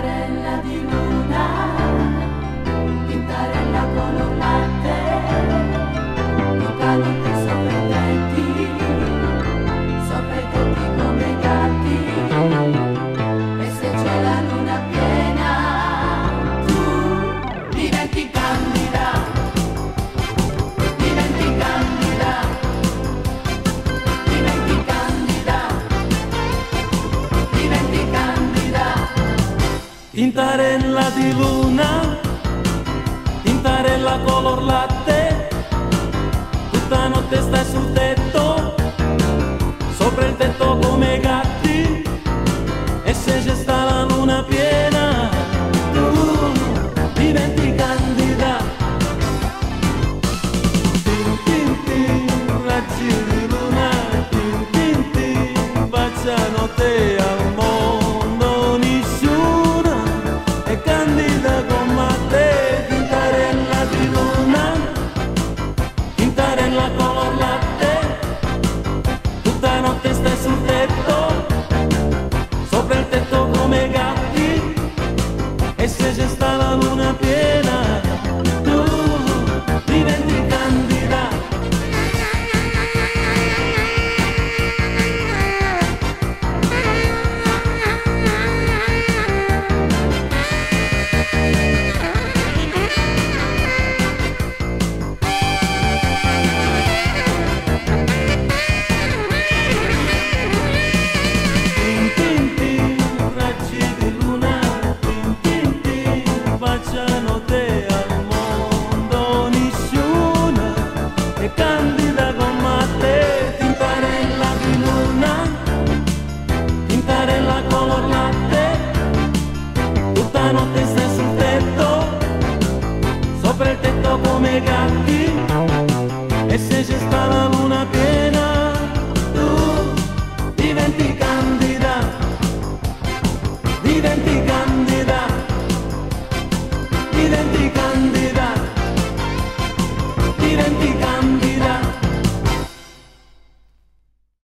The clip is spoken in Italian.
Tintarella di luna, tintarella color latte, tutta notte sopra i tetti come i gatti. E se c'è la luna piena, tu diventi candida, diventi candida, diventi candida, diventi candida. Tintarella di luna, tintarella color latte, tutta notte stai sul tetto, sopra il tetto come i gatti. E se c'è sta la luna piena, tu diventi candida. Tin tin tin, raggi di luna, tin tin tin, baciano te al mondo, nessuna è candida come te. Tintarella di luna, tintarella color latte, tutta notte stai sul tetto, sopra il tetto come i gatti. E se c'è sta la luna piena, tu diventi candida. Tin tin tin, raggi di luna, tin tin tin, baciano te al mondo, nessuna è candida come te. Tintarella di luna, tintarella color latte, tutta notte stai sul tetto, sopra il tetto come i gatti. E se c'è sta la luna